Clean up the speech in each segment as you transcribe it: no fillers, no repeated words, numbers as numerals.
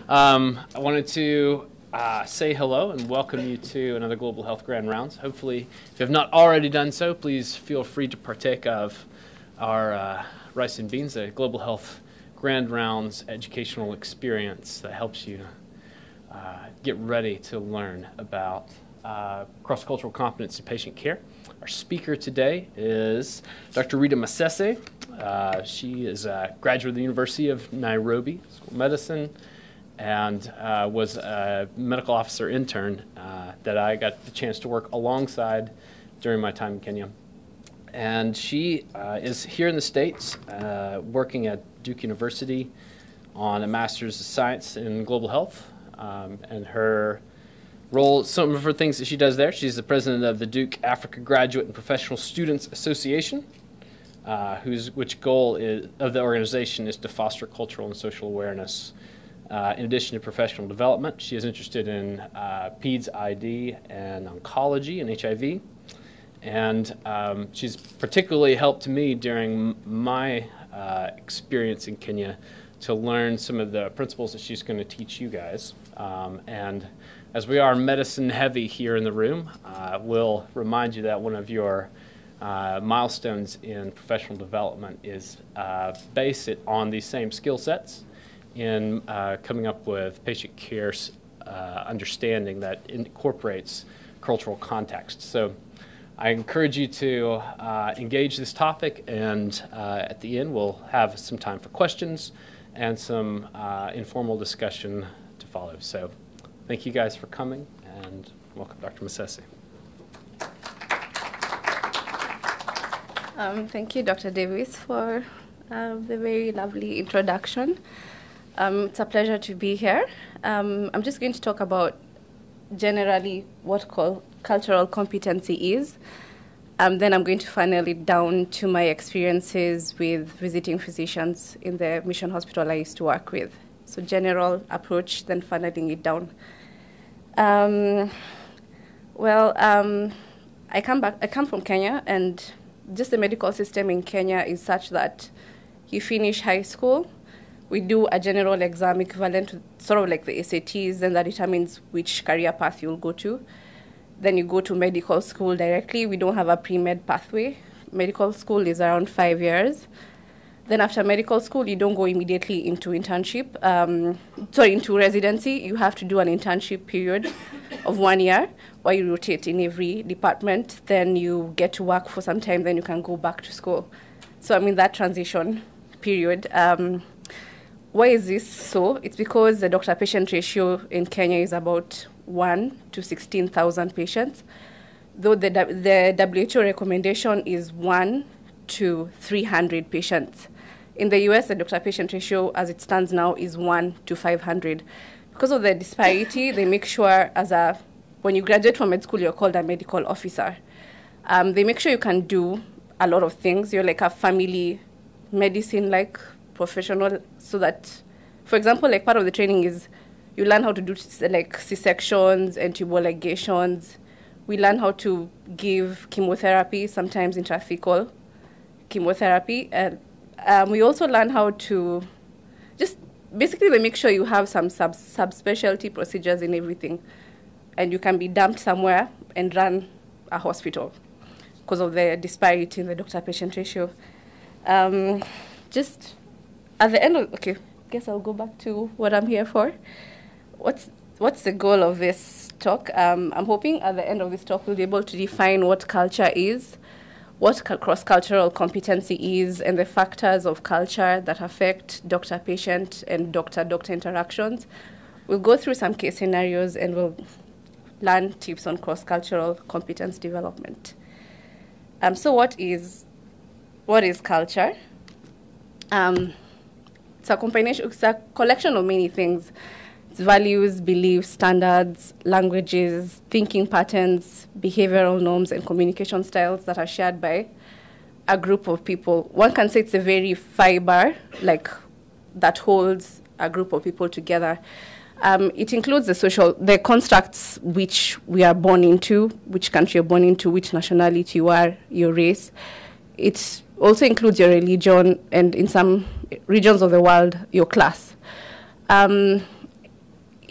I wanted to say hello and welcome you to another Global Health Grand Rounds. Hopefully, if you have not already done so, please feel free to partake of our Rice and Beans, a Global Health Grand Rounds educational experience that helps you get ready to learn about cross-cultural competence in patient care. Our speaker today is Dr. Rita Masese. She is a graduate of the University of Nairobi School of Medicine and was a medical officer intern that I got the chance to work alongside during my time in Kenya. And she is here in the States working at Duke University on a Master's of Science in Global Health. And her role, some of her things that she does there, she's the president of the Duke Africa Graduate and Professional Students Association, which goal of the organization is to foster cultural and social awareness. In addition to professional development, she is interested in PEDS ID and oncology and HIV. And she's particularly helped me during my experience in Kenya to learn some of the principles that she's going to teach you guys. And as we are medicine heavy here in the room, we'll remind you that one of your milestones in professional development is base it on these same skill sets in coming up with patient care understanding that incorporates cultural context. So I encourage you to engage this topic, and at the end we'll have some time for questions and some informal discussion to follow. So thank you guys for coming, and welcome Dr. Masese. Thank you, Dr. Davis, for the very lovely introduction. It's a pleasure to be here. I'm just going to talk about generally what cultural competency is. Then I'm going to funnel it down to my experiences with visiting physicians in the mission hospital I used to work with. So general approach, then funneling it down. I come from Kenya, and just the medical system in Kenya is such that you finish high school, we do a general exam equivalent to sort of like the SATs, and that determines which career path you'll go to. Then you go to medical school directly. We don't have a pre-med pathway. Medical school is around 5 years. Then after medical school, you don't go immediately into into residency. You have to do an internship period of 1 year where you rotate in every department. Then you get to work for some time, then you can go back to school. So that transition period. Why is this so? It's because the doctor-patient ratio in Kenya is about 1 to 16,000 patients, though the WHO recommendation is 1 to 300 patients. In the US, the doctor-patient ratio, as it stands now, is 1 to 500. Because of the disparity, they make sure when you graduate from med school, you're called a medical officer. They make sure you can do a lot of things. You're like a family medicine-like professional, so that, for example, part of the training is you learn how to do C-sections and tubal ligations. We learn how to give chemotherapy, sometimes intrathecal chemotherapy. We also learn how to basically they make sure you have some subspecialty procedures in everything, and you can be dumped somewhere and run a hospital because of the disparity in the doctor-patient ratio. Just at the end of, I guess I'll go back to what I'm here for. What's the goal of this talk? I'm hoping at the end of this talk we'll be able to define what culture is, what cross-cultural competency is, and the factors of culture that affect doctor-patient and doctor-doctor interactions. We'll go through some case scenarios, and we'll learn tips on cross-cultural competence development. So what is culture? It's a collection of many things. It's values, beliefs, standards, languages, thinking patterns, behavioral norms, and communication styles that are shared by a group of people. One can say it's a very fiber, that holds a group of people together. It includes the constructs which we are born into, which country you're born into, which nationality you are, your race. It also includes your religion, and in some regions of the world, your class.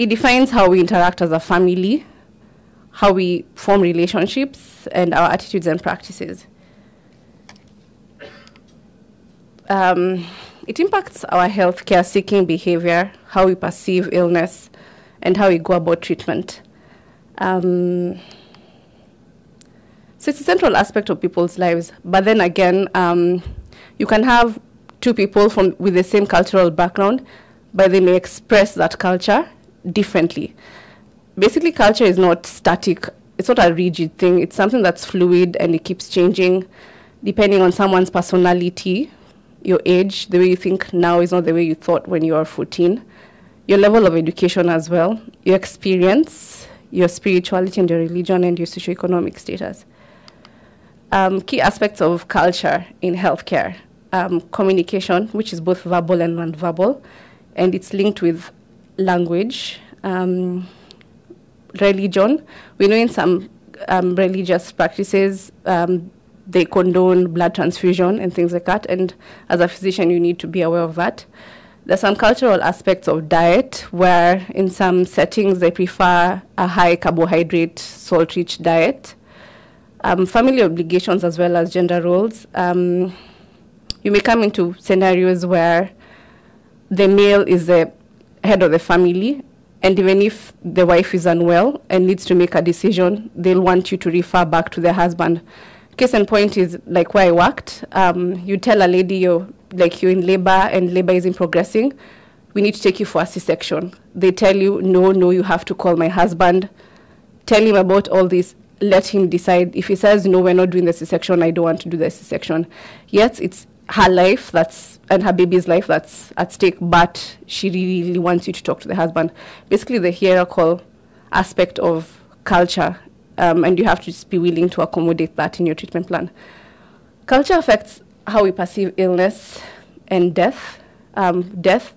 it defines how we interact as a family, how we form relationships, and our attitudes and practices. It impacts our healthcare seeking behavior, how we perceive illness, and how we go about treatment. So it's a central aspect of people's lives. But then again, you can have two people with the same cultural background, but they may express that culture differently. Basically, culture is not static. It's not a rigid thing. It's something that's fluid, and it keeps changing depending on someone's personality, your age. The way you think now is not the way you thought when you were 14. Your level of education as well, your experience, your spirituality and your religion, and your socioeconomic status. Key aspects of culture in healthcare. Communication, which is both verbal and non-verbal, and it's linked with language. Religion, we know in some religious practices, they condone blood transfusion and things like that, and as a physician, you need to be aware of that. There's some cultural aspects of diet, where in some settings, they prefer a high carbohydrate, salt-rich diet. Family obligations as well as gender roles. You may come into scenarios where the male is the head of the family, and even if the wife is unwell and needs to make a decision, they'll want you to refer back to the husband. Case in point is like where I worked. You tell a lady you're in labor and labor isn't progressing, we need to take you for a C-section. They tell you, no, you have to call my husband. Tell him about all this. Let him decide. If he says, no, we're not doing the C-section, I don't want to do the C-section. Yet it's her life and her baby's life that's at stake, but she really wants you to talk to the husband. Basically, the hierarchical aspect of culture, and you have to just be willing to accommodate that in your treatment plan. Culture affects how we perceive illness and death. Death,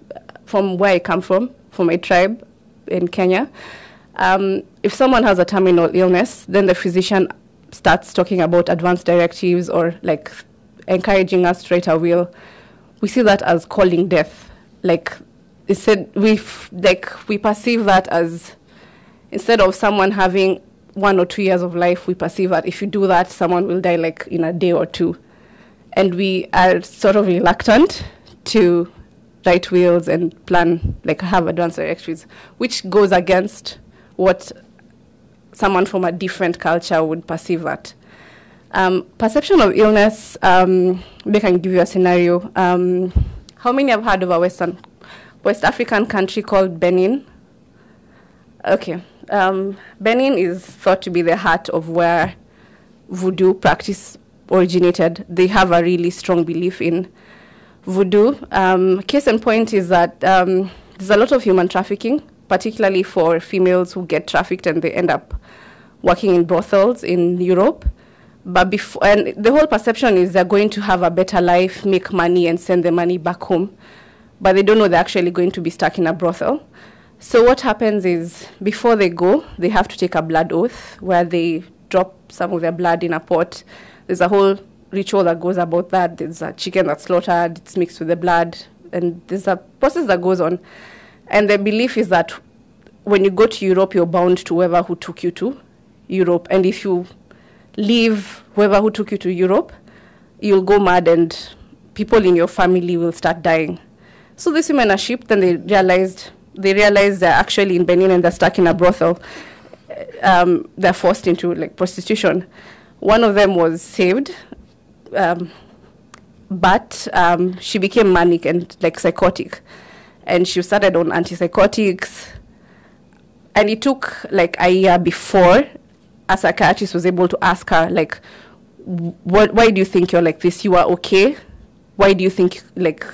from where I come from my tribe in Kenya, if someone has a terminal illness, then the physician starts talking about advanced directives or like encouraging us to write a will. We see that as calling death. Like it said, we perceive that as, instead of someone having 1 or 2 years of life, we perceive that if you do that, someone will die like in a day or two. And we are sort of reluctant to write wills and plan, like have advanced directives, which goes against what someone from a different culture would perceive that. Perception of illness, they can give you a scenario. How many have heard of a West African country called Benin? Okay. Benin is thought to be the heart of where voodoo practice originated. They have a really strong belief in voodoo. Case in point is that there's a lot of human trafficking, particularly for females who get trafficked and they end up working in brothels in Europe. But and the whole perception is they're going to have a better life, make money, and send the money back home. But they don't know they're actually going to be stuck in a brothel. So what happens is, before they go, they have to take a blood oath, where they drop some of their blood in a pot. There's a whole ritual that goes about that. There's a chicken that's slaughtered, it's mixed with the blood, and there's a process that goes on. And the belief is that when you go to Europe, you're bound to whoever who took you to Europe. And if you leave whoever who took you to Europe, you'll go mad and people in your family will start dying. So these women are shipped, and they realize they're actually in Benin and they're stuck in a brothel. They're forced into like prostitution. One of them was saved, but she became manic and like psychotic, and she started on antipsychotics. And it took like a year before a psychiatrist was able to ask her, like, why do you think you're like this? You are okay? Why do you think like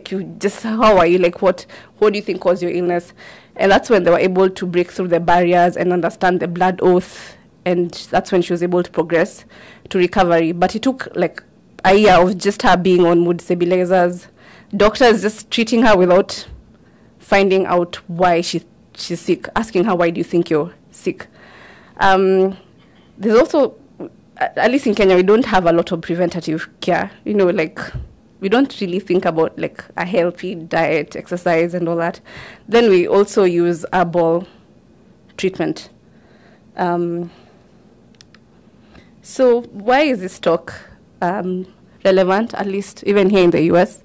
you just, how are you? Like, what do you think caused your illness? And that's when they were able to break through the barriers and understand the blood oath. And that's when she was able to progress to recovery. But it took like a year of just her being on mood stabilizers. Doctors just treating her without finding out why she's sick, asking her, why do you think you're sick? There's also, at least in Kenya, we don't have a lot of preventative care. You know, like we don't really think about like a healthy diet, exercise, and all that. Then we also use herbal treatment. So why is this talk relevant, at least even here in the US?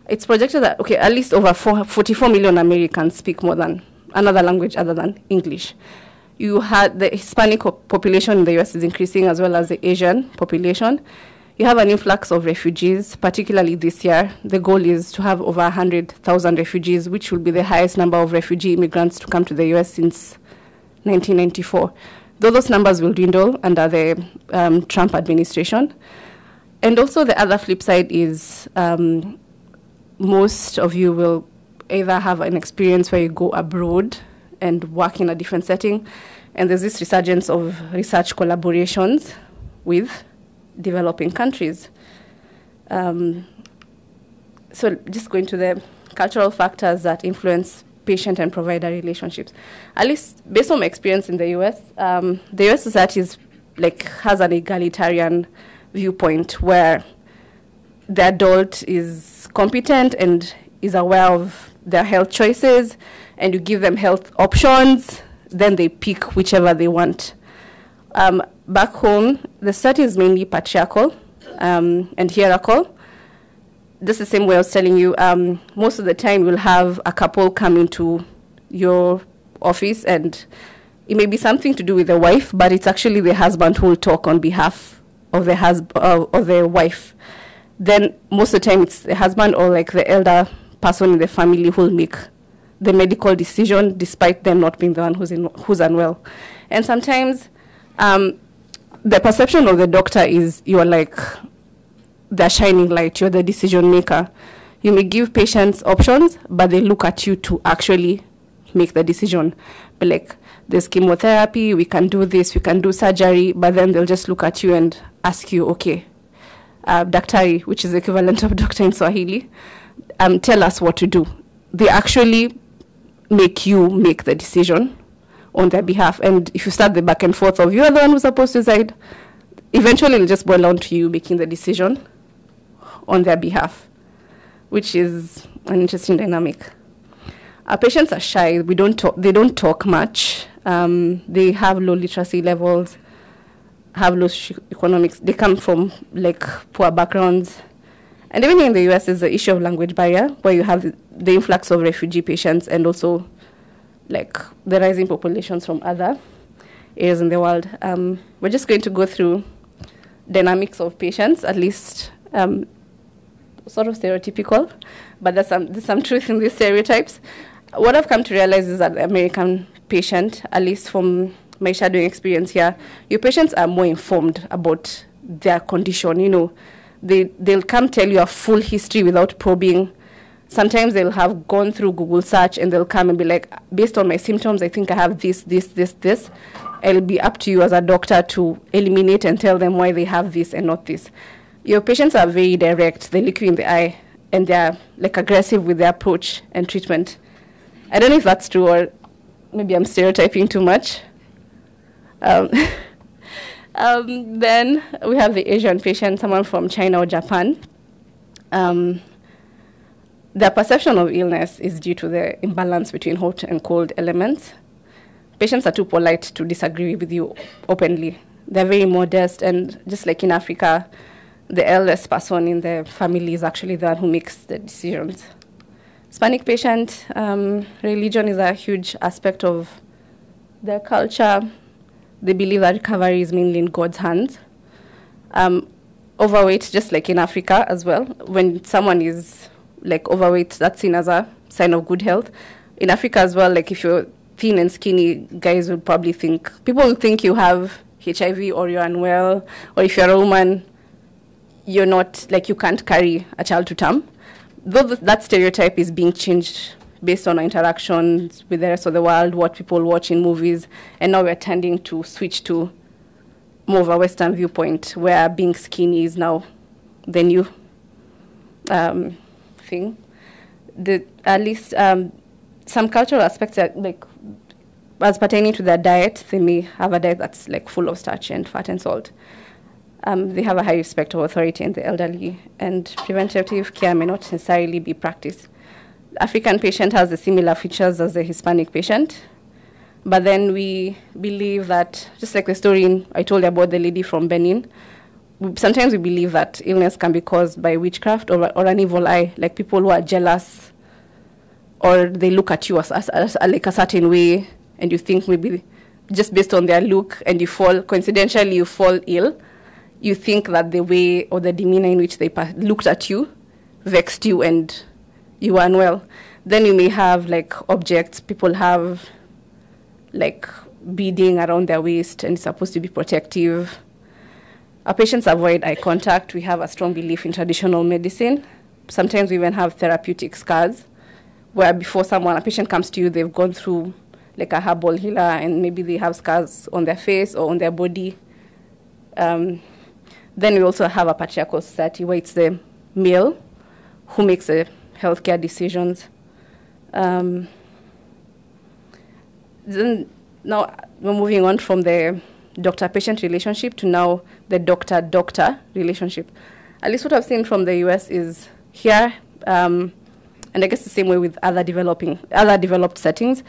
It's projected that, okay, at least over 44 million Americans speak more than another language other than English. You had the Hispanic population in the US is increasing, as well as the Asian population. You have an influx of refugees, particularly this year. The goal is to have over 100,000 refugees, which will be the highest number of refugee immigrants to come to the US since 1994. Though those numbers will dwindle under the Trump administration. And also the other flip side is most of you will either have an experience where you go abroad and work in a different setting, and there's this resurgence of research collaborations with developing countries. So just going to the cultural factors that influence patient and provider relationships. At least based on my experience in the US, the US society has an egalitarian viewpoint where the adult is competent and is aware of their health choices, and you give them health options, then they pick whichever they want. Back home, the society is mainly patriarchal and hierarchical. Just the same way I was telling you, most of the time you'll have a couple come into your office, and it may be something to do with the wife, but it's actually the husband who will talk on behalf of the wife. Then most of the time it's the husband or like the elder person in the family who will make the medical decision, despite them not being the one who's unwell. And sometimes the perception of the doctor is you're like the shining light, you're the decision maker. You may give patients options, but they look at you to actually make the decision. But like, there's chemotherapy, we can do this, we can do surgery, but then they'll just look at you and ask you, okay, daktari, which is the equivalent of doctor in Swahili, tell us what to do. They actually make you make the decision on their behalf. And if you start the back and forth of you're the one who's supposed to decide, eventually it'll just boil down to you making the decision on their behalf, which is an interesting dynamic. Our patients are shy. They don't talk much. They have low literacy levels, have low economics. They come from like poor backgrounds. And even in the US, there's the issue of language barrier, where you have the influx of refugee patients and also like the rising populations from other areas in the world. We're just going to go through dynamics of patients, at least sort of stereotypical, but there's some truth in these stereotypes. What I've come to realize is that the American patient, at least from my shadowing experience here, your patients are more informed about their condition. You know, they'll come tell you a full history without probing. Sometimes they'll have gone through Google search and they'll come and be like, based on my symptoms, I think I have this. It'll be up to you as a doctor to eliminate and tell them why they have this and not this. Your patients are very direct. They look you in the eye and they're like aggressive with their approach and treatment. I don't know if that's true, or maybe I'm stereotyping too much. Then we have the Asian patient, someone from China or Japan. Their perception of illness is due to the imbalance between hot and cold elements. Patients are too polite to disagree with you openly. They're very modest, and just like in Africa, the eldest person in the family is actually the one who makes the decisions. Hispanic patient, religion is a huge aspect of their culture. They believe that recovery is mainly in God's hands. Overweight, just like in Africa as well, when someone is like overweight, that's seen as a sign of good health. In Africa as well, like if you're thin and skinny, guys will probably think, people will think you have HIV or you're unwell, or if you're a woman, you're not, like you can't carry a child to term. Though that stereotype is being changed based on our interactions with the rest of the world, what people watch in movies, and now we're tending to switch to more of a Western viewpoint where being skinny is now the new thing. At least some cultural aspects are like, as pertaining to their diet, they may have a diet that's like full of starch and fat and salt. They have a high respect of authority in the elderly, and preventative care may not necessarily be practiced. The African patient has the similar features as the Hispanic patient, but then we believe that, just like the story I told you about the lady from Benin, sometimes we believe that illness can be caused by witchcraft or an evil eye, like people who are jealous, or they look at you as like a certain way, and you think maybe just based on their look, and coincidentally you fall ill. You think that the way or the demeanor in which they looked at you vexed you and you were unwell. Then you may have like objects. People have like beading around their waist and it's supposed to be protective. Our patients avoid eye contact. We have a strong belief in traditional medicine. Sometimes we even have therapeutic scars where before a patient comes to you, they've gone through like a herbal healer and maybe they have scars on their face or on their body. Then we also have a patriarchal society where it's the male who makes the healthcare decisions. Then now we're moving on from the doctor-patient relationship to now the doctor-doctor relationship. At least what I've seen from the US is here, and I guess the same way with other developed settings,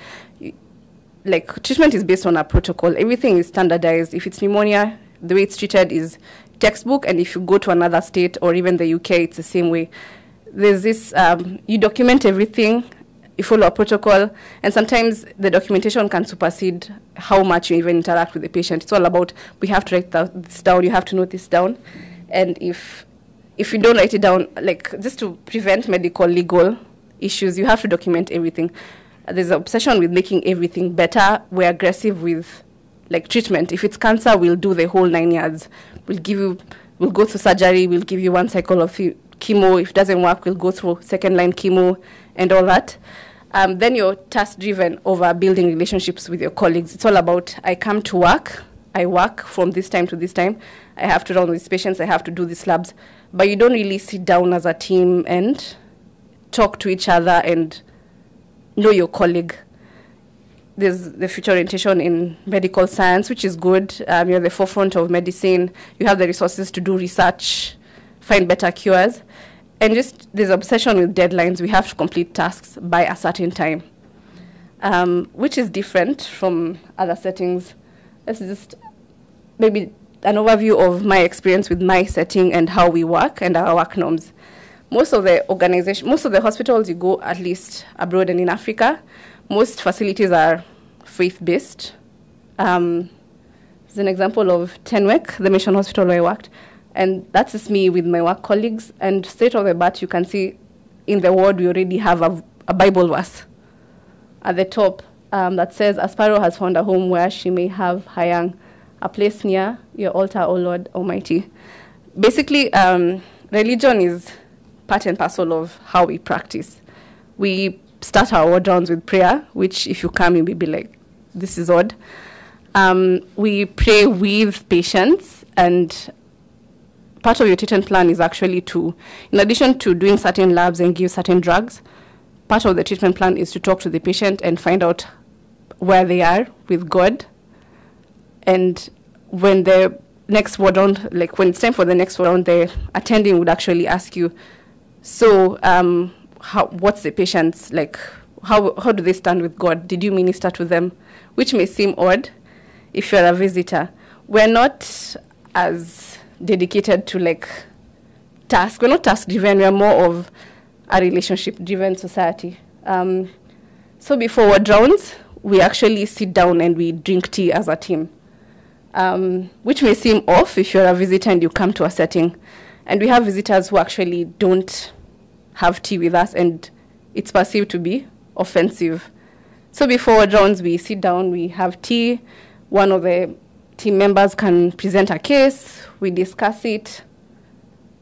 like treatment is based on a protocol. Everything is standardized. If it's pneumonia, the way it's treated is textbook, and if you go to another state or even the UK, it's the same way. There's this, you document everything, you follow a protocol, and sometimes the documentation can supersede how much you even interact with the patient. It's all about, we have to write this down, you have to note this down, and if you don't write it down, like just to prevent medical legal issues, you have to document everything. There's an obsession with making everything better. We're aggressive with like treatment. If it's cancer, we'll do the whole 9 yards. We'll go through surgery, we'll give you one cycle of chemo. If it doesn't work, we'll go through second-line chemo and all that. Then you're task-driven over building relationships with your colleagues. It's all about, I come to work, I work from this time to this time, I have to run with these patients, I have to do these labs. But you don't really sit down as a team and talk to each other and know your colleague. There's the future orientation in medical science, which is good. You're at the forefront of medicine. You have the resources to do research, find better cures. And just there's obsession with deadlines. We have to complete tasks by a certain time, which is different from other settings. This is just maybe an overview of my experience with my setting and how we work and our work norms. Most of the hospitals you go, at least abroad and in Africa, most facilities are faith-based. There's an example of Tenwek, the mission hospital where I worked, and that's just me with my work colleagues. And straight off the bat, you can see in the ward we already have a Bible verse at the top that says, "A sparrow has found a home where she may have her young, a place near your altar, O Lord Almighty." Basically, religion is part and parcel of how we practice. We start our ward rounds with prayer, which if you come, you'll be like, this is odd. We pray with patients, and part of your treatment plan is actually to, in addition to doing certain labs and give certain drugs, part of the treatment plan is to talk to the patient and find out where they are with God. And when the next ward round, like when it's time for the next ward round, the attending would actually ask you, so what's the patient's, like, how do they stand with God? Did you minister to them? Which may seem odd if you're a visitor. We're not as dedicated to like task. We're not task-driven. We're more of a relationship-driven society. So before ward rounds, we actually sit down and we drink tea as a team, which may seem off if you're a visitor and you come to a setting. And we have visitors who actually don't have tea with us, and it's perceived to be offensive. So before ward rounds, we sit down, we have tea. One of the team members can present a case, we discuss it,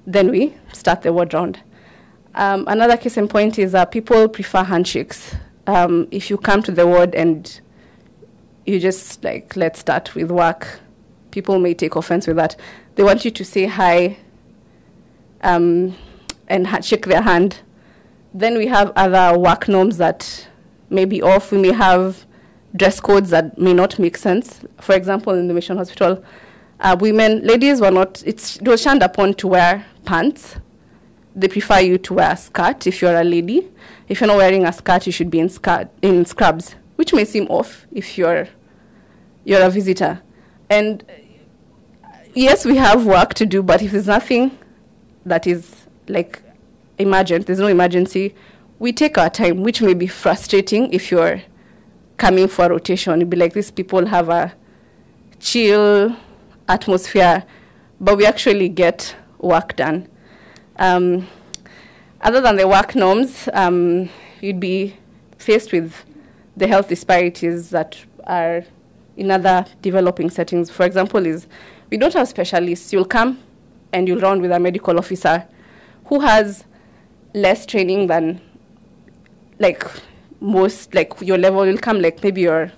then we start the ward round. Another case in point is people prefer handshakes. If you come to the ward and you just like, let's start with work, people may take offense with that. They want you to say hi and shake their hand. Then we have other work norms that may be off. We may have dress codes that may not make sense. For example, in the mission hospital, Ladies it was shunned upon to wear pants. They prefer you to wear a skirt if you're a lady. If you're not wearing a skirt, you should be in scrubs, which may seem off if you're a visitor. And yes, we have work to do, but if there's nothing that is like emergent, there's no emergency, we take our time, which may be frustrating if you're coming for a rotation. It'd be like these people have a chill atmosphere, but we actually get work done. Other than the work norms, you'd be faced with the health disparities that are in other developing settings. For example, we don't have specialists. You'll come and you'll round with a medical officer who has less training than your level. You'll come maybe you're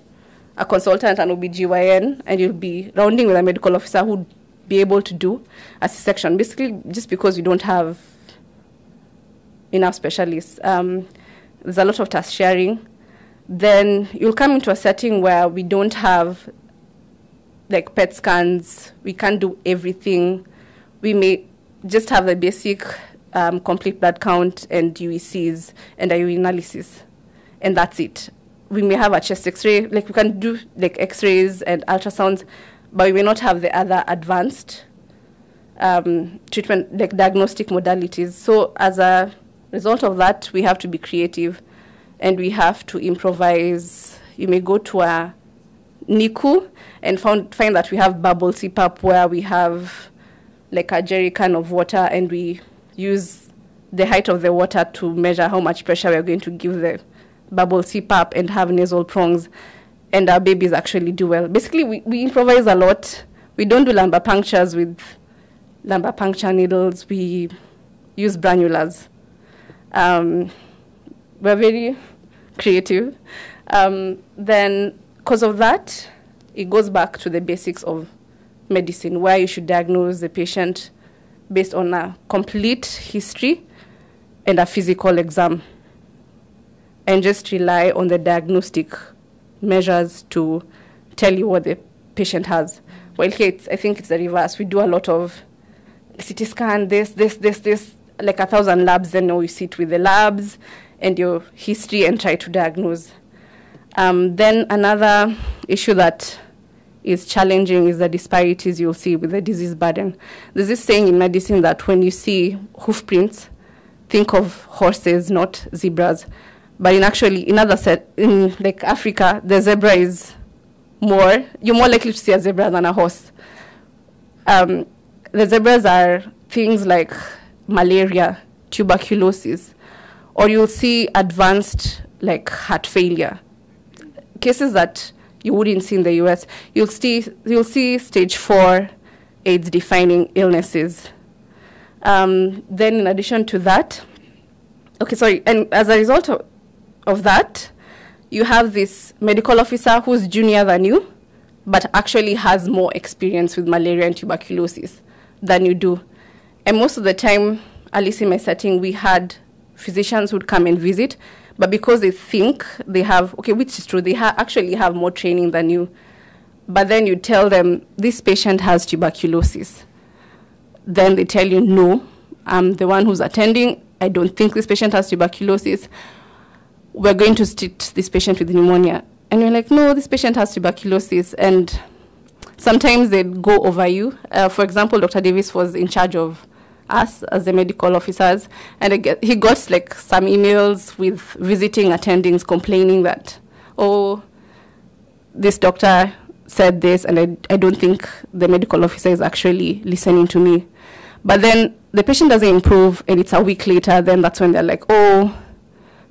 a consultant and OBGYN, and you'll be rounding with a medical officer who'd be able to do a C-section, basically just because we don't have enough specialists. There's a lot of task sharing. Then you'll come into a setting where we don't have PET scans. We can't do everything. We may just have the basic complete blood count and UECs and a urinalysis, and that's it. We may have a chest X-ray, we can do X-rays and ultrasounds, but we may not have the other advanced treatment, diagnostic modalities. So as a result of that, we have to be creative and we have to improvise. You may go to a NICU and find that we have bubble CPAP where we have a jerry can of water, and we use the height of the water to measure how much pressure we're going to give the bubble CPAP and have nasal prongs, and our babies actually do well. Basically, we improvise a lot. We don't do lumbar punctures with lumbar puncture needles. We use brannulas. We're very creative. Then, because of that, it goes back to the basics of medicine, where you should diagnose the patient based on a complete history and a physical exam, and just rely on the diagnostic measures to tell you what the patient has. Well, here, I think it's the reverse. We do a lot of CT scan, this, 1,000 labs, then we sit with the labs and your history and try to diagnose. Then another issue that is challenging is the disparities you'll see with the disease burden. There's this saying in medicine that when you see hoof prints, think of horses, not zebras. But in Africa, the zebra is you're more likely to see a zebra than a horse. The zebras are things like malaria, tuberculosis, or you'll see advanced heart failure. Cases that you wouldn't see in the US. You'll see stage 4 AIDS-defining illnesses. Then in addition to that, and as a result of that, you have this medical officer who's junior than you, but actually has more experience with malaria and tuberculosis than you do. And most of the time, at least in my setting, we had physicians who'd come and visit, but because they think they have, which is true, they actually have more training than you. But then you tell them, this patient has tuberculosis. Then they tell you, no, I'm the one who's attending. I don't think this patient has tuberculosis. We're going to treat this patient with pneumonia. And you're like, no, this patient has tuberculosis. And sometimes they go over you. For example, Dr. Davis was in charge of us as the medical officers, and he got some emails with visiting attendings complaining that, this doctor said this, and I don't think the medical officer is actually listening to me. But then the patient doesn't improve, and it's a week later, then that's when they're like,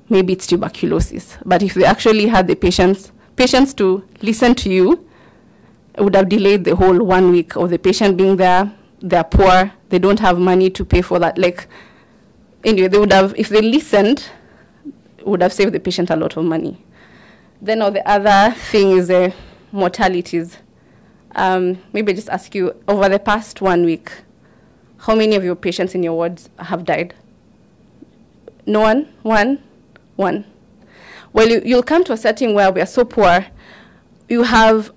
maybe it's tuberculosis. But if they actually had the patients to listen to you, it would have delayed the whole 1 week of the patient being there. They're poor. They don't have money to pay for that. Anyway, they would have, if they listened, would have saved the patient a lot of money. Then the other thing is the mortalities. Maybe just ask you, over the past 1 week, how many of your patients in your wards have died? No one? One. Well, you'll come to a setting where we are so poor, you have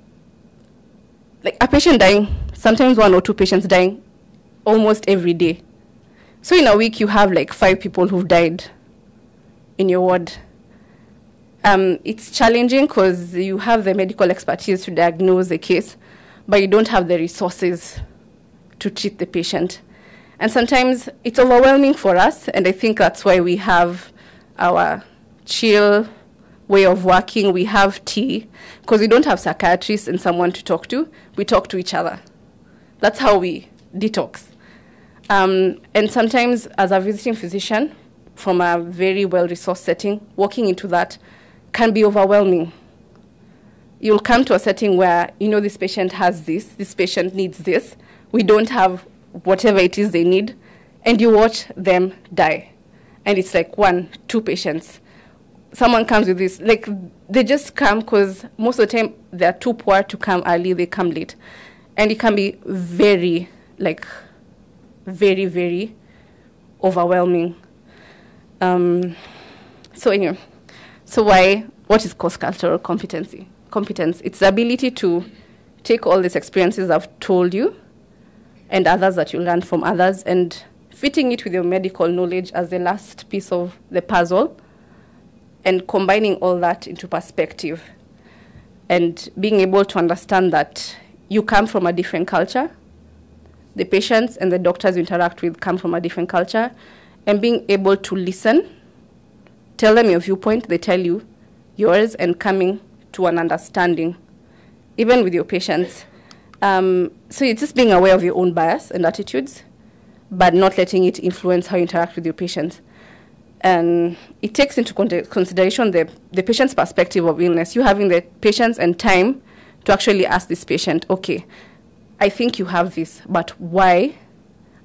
a patient dying sometimes 1 or 2 patients dying almost every day. So in a week, you have like 5 people who've died in your ward. It's challenging because you have the medical expertise to diagnose the case, but you don't have the resources to treat the patient. And sometimes it's overwhelming for us, and I think that's why we have our chill way of working. We have tea, because we don't have psychiatrists and someone to talk to. We talk to each other. That's how we detox. And sometimes, as a visiting physician from a very well-resourced setting, walking into that can be overwhelming. You'll come to a setting where, you know, this patient has this patient needs this, we don't have whatever it is they need, and you watch them die. And it's like 1, 2 patients. Someone comes with this, like, they just come because most of the time they're too poor to come early, they come late. And it can be very, like, very, very overwhelming. So anyway, what is cross-cultural competency? Competence, it's the ability to take all these experiences I've told you and others that you learn from others and fitting it with your medical knowledge as the last piece of the puzzle and combining all that into perspective and being able to understand that you come from a different culture, the patients and the doctors you interact with come from a different culture, and being able to listen, tell them your viewpoint, they tell you yours, and coming to an understanding, even with your patients. So it's just being aware of your own bias and attitudes, but not letting it influence how you interact with your patients. And it takes into consideration the patient's perspective of illness. You having the patience and time to actually ask this patient, okay, I think you have this, but why?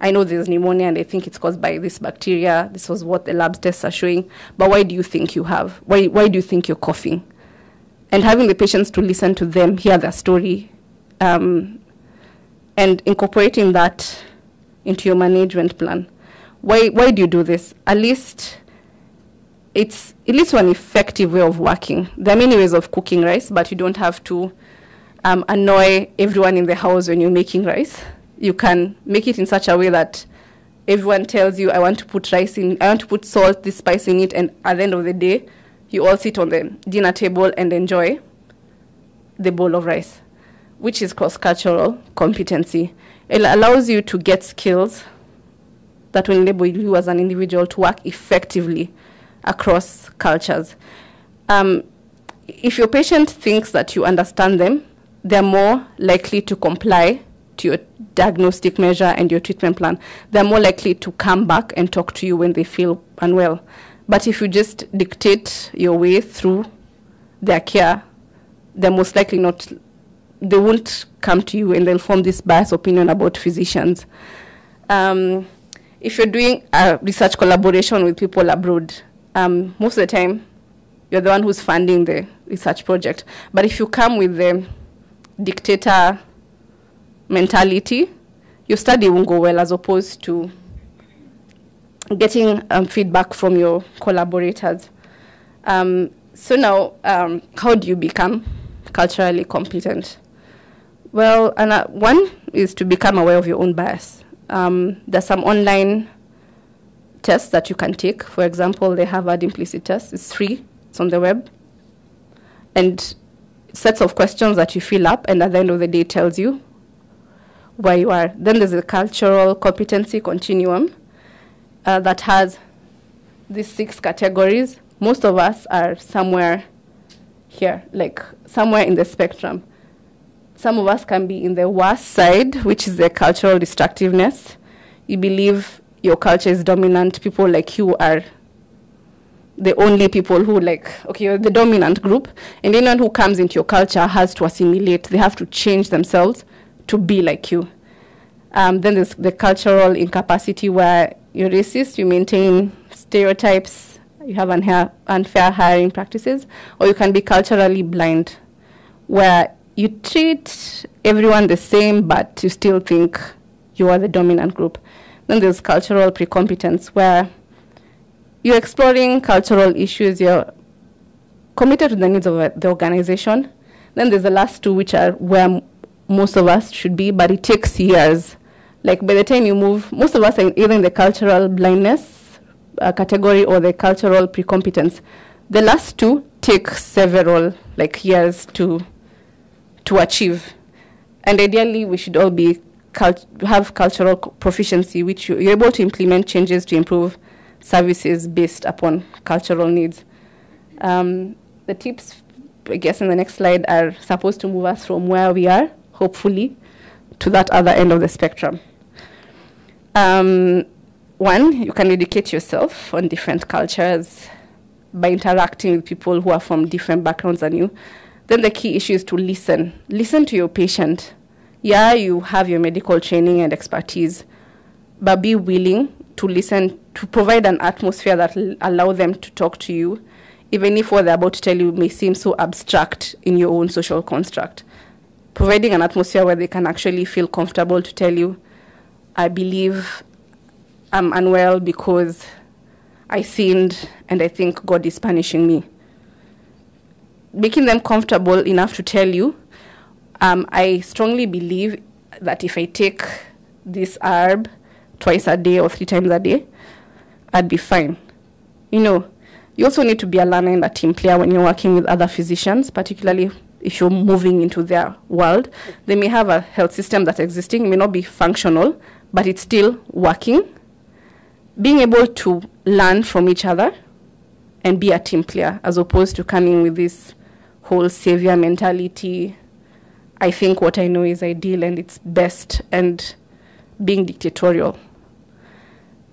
I know there's pneumonia and I think it's caused by this bacteria. This was what the lab tests are showing. But why do you think you have? Why do you think you're coughing? And having the patients to listen to them, hear their story, and incorporating that into your management plan. Why do you do this? At least it leads to an effective way of working. There are many ways of cooking rice, but you don't have to annoy everyone in the house when you're making rice. You can make it in such a way that everyone tells you, I want to put rice in, I want to put salt, this spice in it, and at the end of the day, you all sit on the dinner table and enjoy the bowl of rice, which is cross-cultural competency. It allows you to get skills that will enable you as an individual to work effectively across cultures. If your patient thinks that you understand them, they're more likely to comply to your diagnostic measure and your treatment plan. They're more likely to come back and talk to you when they feel unwell. But if you just dictate your way through their care, they're most likely not, they won't come to you and they'll form this biased opinion about physicians. If you're doing a research collaboration with people abroad, most of the time, you're the one who's funding the research project. But if you come with the dictator mentality, your study won't go well, as opposed to getting feedback from your collaborators. So now, how do you become culturally competent? Well, one is to become aware of your own bias. There's some online tests that you can take. For example, the Harvard Implicit Test. It's free. It's on the web. And sets of questions that you fill up, and at the end of the day, it tells you where you are. Then there's a cultural competency continuum that has these 6 categories. Most of us are somewhere here, like somewhere in the spectrum. Some of us can be in the worst side, which is the cultural destructiveness. You believe your culture is dominant. People like you are the only people who okay, you're the dominant group. And anyone who comes into your culture has to assimilate. They have to change themselves to be like you. Then there's the cultural incapacity, where you're racist, you maintain stereotypes, you have unfair hiring practices, or you can be culturally blind, where you treat everyone the same, but you still think you are the dominant group. Then there's cultural precompetence, where you're exploring cultural issues, you're committed to the needs of the organization. Then there's the last 2, which are where most of us should be, but it takes years. Like by the time you move, most of us are either in the cultural blindness category or the cultural precompetence. The last two take several years to achieve. And ideally, we should all be have cultural proficiency, which you're able to implement changes to improve services based upon cultural needs. The tips, I guess, in the next slide are supposed to move us from where we are, hopefully, to that other end of the spectrum. One, you can educate yourself on different cultures by interacting with people who are from different backgrounds than you. Then the key issue is to listen. Listen to your patient. Yeah, you have your medical training and expertise, but be willing to listen, to provide an atmosphere that will allow them to talk to you, even if what they're about to tell you may seem so abstract in your own social construct. Providing an atmosphere where they can actually feel comfortable to tell you, I believe I'm unwell because I sinned and I think God is punishing me. Making them comfortable enough to tell you, I strongly believe that if I take this herb twice a day or 3 times a day, I'd be fine. You also need to be a learner and a team player when you're working with other physicians, particularly if you're moving into their world. They may have a health system that's existing, it may not be functional, but it's still working. Being able to learn from each other and be a team player, as opposed to coming with this whole savior mentality, I think what I know is ideal and it's best, and being dictatorial.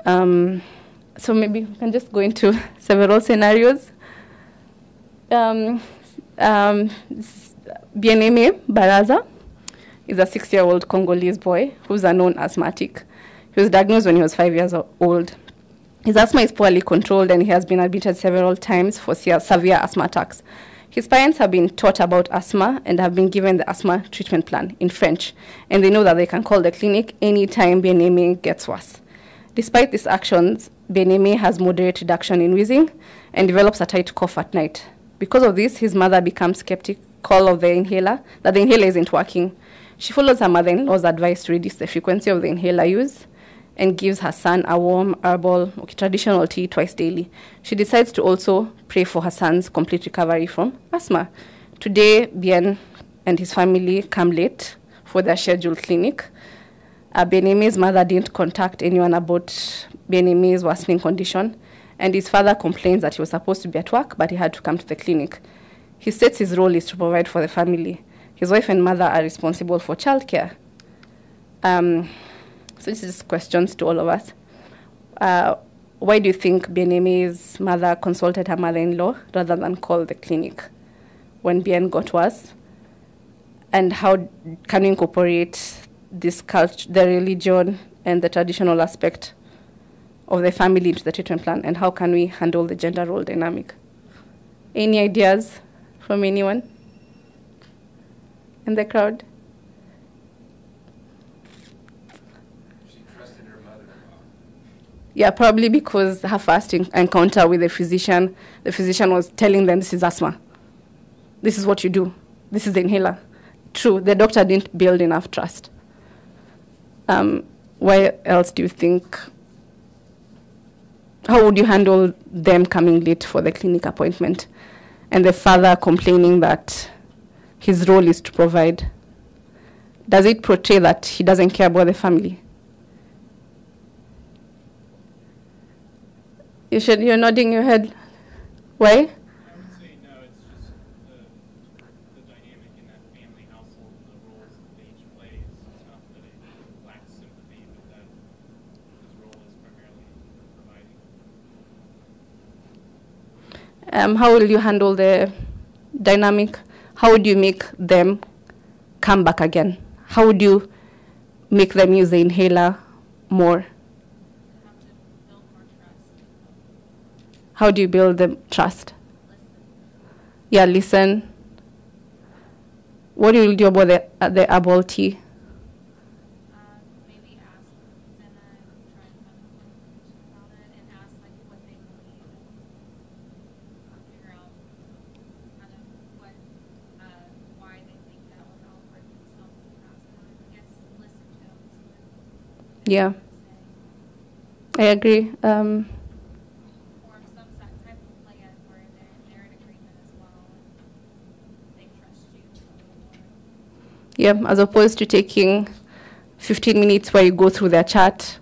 So maybe we can just go into several scenarios. Bieneme Baraza is a 6-year-old Congolese boy who's a known asthmatic. He was diagnosed when he was 5 years old. His asthma is poorly controlled and he has been admitted several times for severe asthma attacks. His parents have been taught about asthma and have been given the asthma treatment plan in French, and they know that they can call the clinic anytime Bieneme gets worse. Despite these actions, Bieneme has moderate reduction in wheezing and develops a tight cough at night. Because of this, his mother becomes skeptical of the inhaler, that the inhaler isn't working. She follows her mother-in-law's advice to reduce the frequency of the inhaler use and gives her son a warm, herbal, traditional tea twice daily. She decides to also pray for her son's complete recovery from asthma. Today, Bien and his family come late for their scheduled clinic. Bieneme's mother didn't contact anyone about Bieneme's worsening condition, and his father complains that he was supposed to be at work, but he had to come to the clinic. He states his role is to provide for the family. His wife and mother are responsible for childcare. So this is questions to all of us. Why do you think Bieneme's mother consulted her mother-in-law rather than call the clinic when Bien got worse? And how can we incorporate this culture, the religion and the traditional aspect of the family into the treatment plan? And how can we handle the gender role dynamic? Any ideas from anyone in the crowd? Yeah, probably because her first encounter with the physician was telling them, this is asthma. This is what you do. This is the inhaler. True, the doctor didn't build enough trust. Why else do you think? How would you handle them coming late for the clinic appointment and the father complaining that his role is to provide? Does it portray that he doesn't care about the family? You're nodding your head. Why? I would say no, it's just the dynamic in that family household, the roles that they each play. It's not that it lacks sympathy, but that his role is primarily providing. How will you handle the dynamic? How would you make them come back again? How would you make them use the inhaler more? How do you build the trust? Listen. Yeah, listen. What do you do about the herbal tea? Maybe ask them and try and have a conversation about it and ask what they believe and figure out kind of why they think that would help or if it's helping them. Yeah, I agree. Form some type of plan where they're in agreement as well, and they trust you a little more. Yeah, as opposed to taking 15 minutes where you go through their chat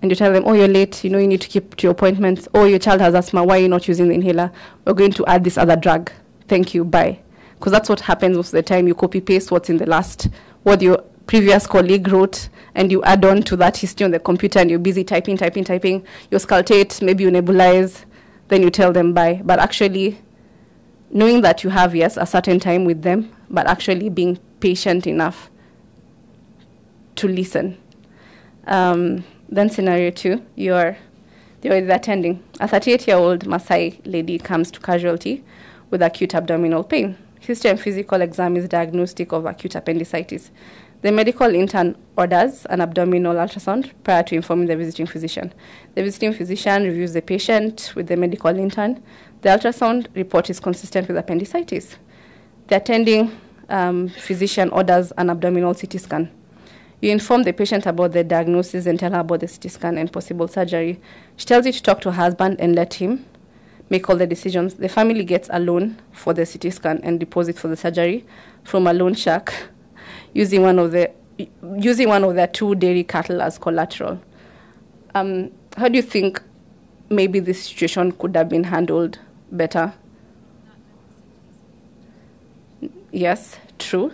and you tell them, oh, you're late, you know, you need to keep to your appointments. Oh, your child has asthma, why are you not using the inhaler? We're going to add this other drug. Thank you, bye. Because that's what happens most of the time. You copy paste what's in the last, what your previous colleague wrote, and you add on to that history on the computer, and you're busy typing. You auscultate, maybe you nebulize, then you tell them bye. But actually, knowing that you have, yes, a certain time with them, but actually being patient enough to listen. Then scenario 2, you're attending. A 38-year-old Maasai lady comes to casualty with acute abdominal pain. History and physical exam is diagnostic of acute appendicitis. The medical intern orders an abdominal ultrasound prior to informing the visiting physician. The visiting physician reviews the patient with the medical intern. The ultrasound report is consistent with appendicitis. The attending physician orders an abdominal CT scan. You inform the patient about the diagnosis and tell her about the CT scan and possible surgery. She tells you to talk to her husband and let him make all the decisions. The family gets a loan for the CT scan and deposit for the surgery from a loan shark using one of their 2 dairy cattle as collateral. How do you think maybe this situation could have been handled better? Yes, true.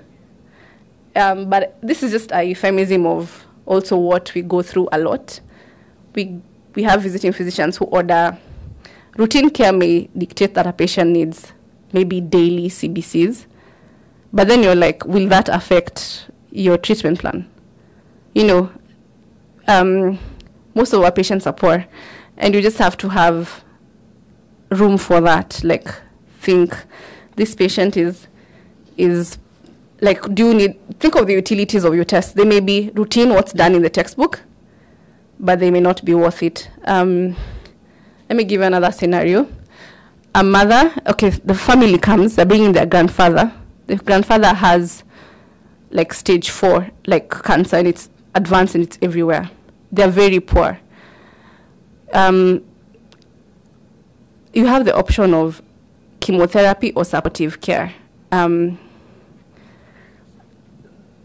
But this is just a euphemism of also what we go through a lot. We have visiting physicians who order routine care may dictate that a patient needs maybe daily CBCs, but then you're like, will that affect your treatment plan? You know, most of our patients are poor, and you just have to have room for that. Like, think this patient is like, think of the utilities of your test. They may be routine, what's done in the textbook, but they may not be worth it. Let me give you another scenario. A mother, okay, the family comes, they're bringing their grandfather. The grandfather has like stage 4, like cancer, and it's advanced and it's everywhere. They're very poor. You have the option of chemotherapy or supportive care.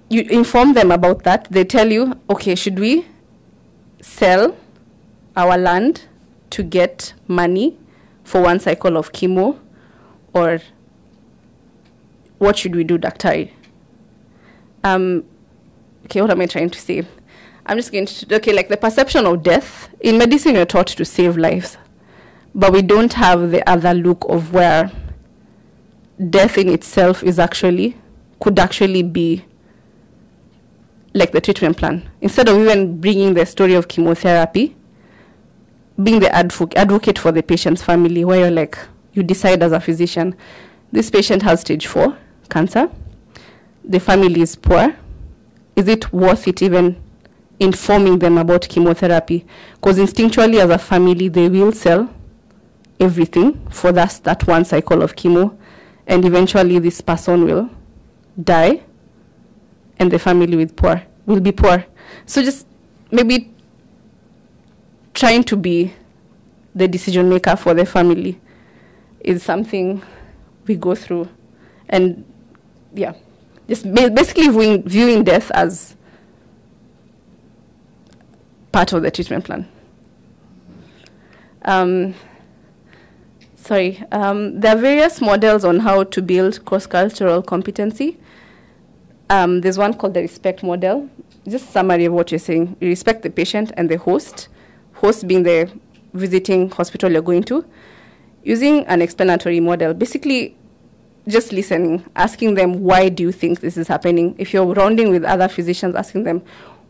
You inform them about that. They tell you, okay, should we sell our land to get money for 1 cycle of chemo, or what should we do, Daktari? Okay, what am I trying to say? I'm just going to, okay, like the perception of death. In medicine, you're taught to save lives, but we don't have the other look of where death in itself could actually be like the treatment plan. Instead of even bringing the story of chemotherapy, being the advocate for the patient's family, where you're like, you decide as a physician, this patient has stage 4 cancer, the family is poor, is it worth it even informing them about chemotherapy? Because instinctually as a family, they will sell everything for that 1 cycle of chemo, and eventually this person will die, and the family will be poor. So just maybe trying to be the decision maker for the family is something we go through. And yeah, just basically viewing death as part of the treatment plan. There are various models on how to build cross-cultural competency. There's one called the RESPECT model. Just a summary of what you're saying. You respect the patient and the host being the visiting hospital you're going to, using an explanatory model. Basically, just listening, asking them, why do you think this is happening? If you're rounding with other physicians, asking them,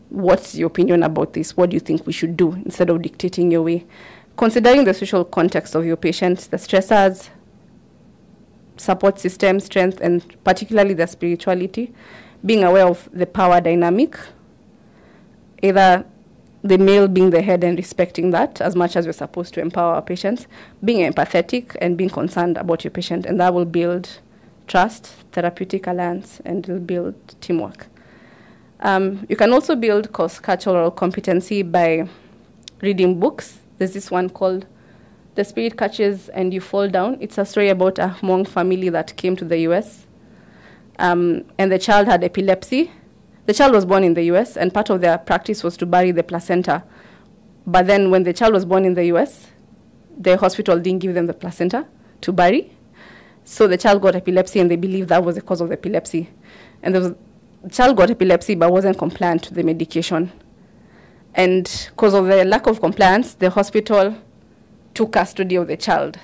what's your opinion about this? What do you think we should do, instead of dictating your way? Considering the social context of your patient, the stressors, support system, strength, and particularly their spirituality, being aware of the power dynamic, either the male being the head and respecting that as much as we're supposed to empower our patients, being empathetic and being concerned about your patient, and that will build trust, therapeutic alliance, and will build teamwork. You can also build cross-cultural competency by reading books. There's this one called The Spirit Catches and You Fall Down. It's a story about a Hmong family that came to the US. And the child had epilepsy. The child was born in the US, and part of their practice was to bury the placenta. But then when the child was born in the US, the hospital didn't give them the placenta to bury. So the child got epilepsy, and they believed that was the cause of the epilepsy. And the child got epilepsy but wasn't compliant to the medication. And because of the lack of compliance, the hospital took custody of the child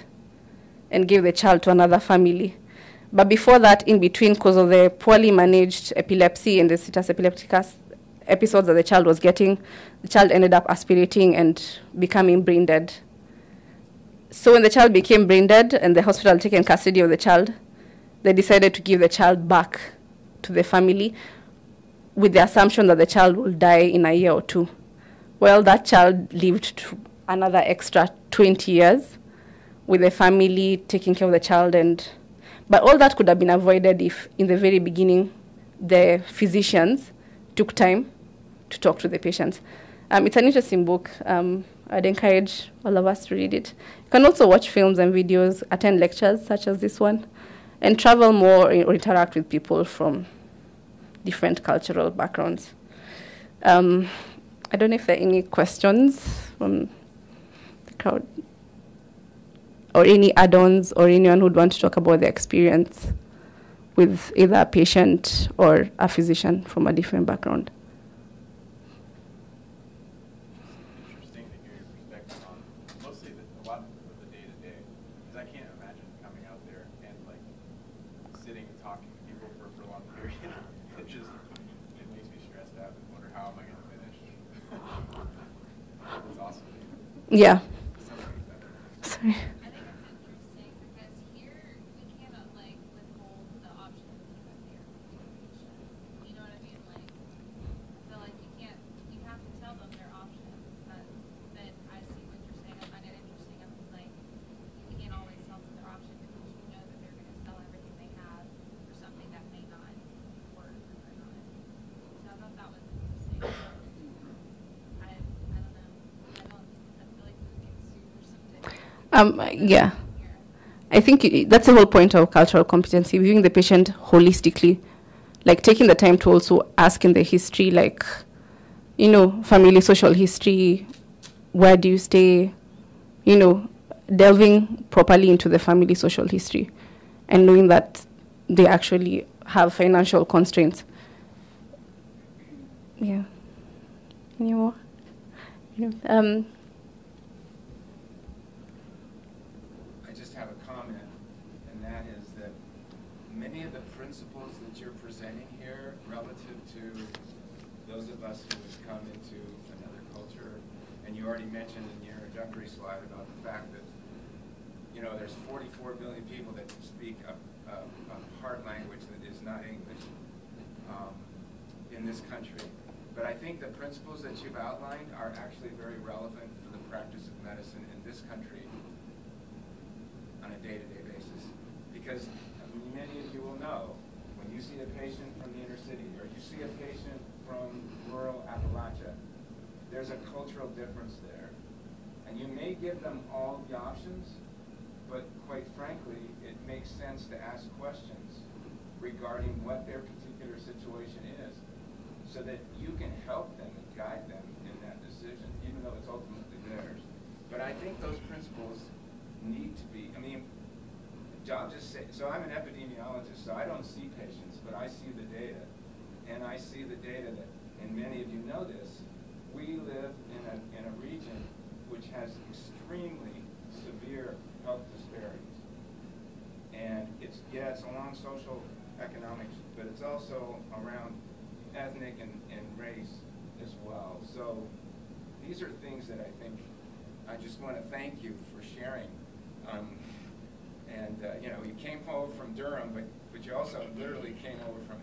and gave the child to another family. But before that, in between, because of the poorly managed epilepsy and the situs epilepticus episodes that the child was getting, the child ended up aspirating and becoming brain dead. So when the child became brain dead and the hospital had taken custody of the child, they decided to give the child back to the family with the assumption that the child will die in a year or two. Well, that child lived to another extra 20 years with the family taking care of the child. But all that could have been avoided if, in the very beginning, the physicians took time to talk to the patients. It's an interesting book. I'd encourage all of us to read it. You can also watch films and videos, attend lectures such as this one, and travel more or interact with people from different cultural backgrounds. I don't know if there are any questions from the crowd, or any add-ons, or anyone who'd want to talk about their experience with either a patient or a physician from a different background. Interesting to hear your perspective on mostly a lot of the day-to-day, because I can't imagine coming out there and like sitting and talking to people for a prolonged period. It makes me stressed out and wonder how am I going to finish. It's awesome. Yeah. Sorry. I think it's interesting because here we cannot like withhold the option of chemotherapy to a patient. You know what I mean? Like, I feel like you have to tell them their options. That I see what you're saying. I find it interesting. I'm like, you can't always tell them their option because you know that they're going to sell everything they have for something that may not work or not. So I thought that was interesting. I don't know. I feel like we would get sued or something. Yeah. I think that's the whole point of cultural competency, viewing the patient holistically, like taking the time to also ask in the history, like, you know, family, social history, where do you stay, you know, delving properly into the family social history and knowing that they actually have financial constraints. Yeah. Any more? I just have a comment, and that is that many of the principles that you're presenting here relative to those of us who have come into another culture, and you already mentioned in your introductory slide about the fact that, you know, there's 44 billion people that speak a heart language that is not English in this country. But I think the principles that you've outlined are actually very relevant for the practice of medicine in this country on a day-to-day basis. Because many of you will know, when you see a patient from the inner city or you see a patient from rural Appalachia, there's a cultural difference there. And you may give them all the options, but quite frankly, it makes sense to ask questions regarding what their particular situation is, so that you can help them and guide them in that decision, even though it's ultimately theirs. But I think those principles need to be, I mean, I'll just say, so I'm an epidemiologist, so I don't see patients, but I see the data. And I see the data that, and many of you know this, we live in a region which has extremely severe health disparities. And it's along social economics, but it's also around ethnic and race as well. So these are things that I think I just want to thank you for sharing. You know, you came over from Durham, but you also literally came over from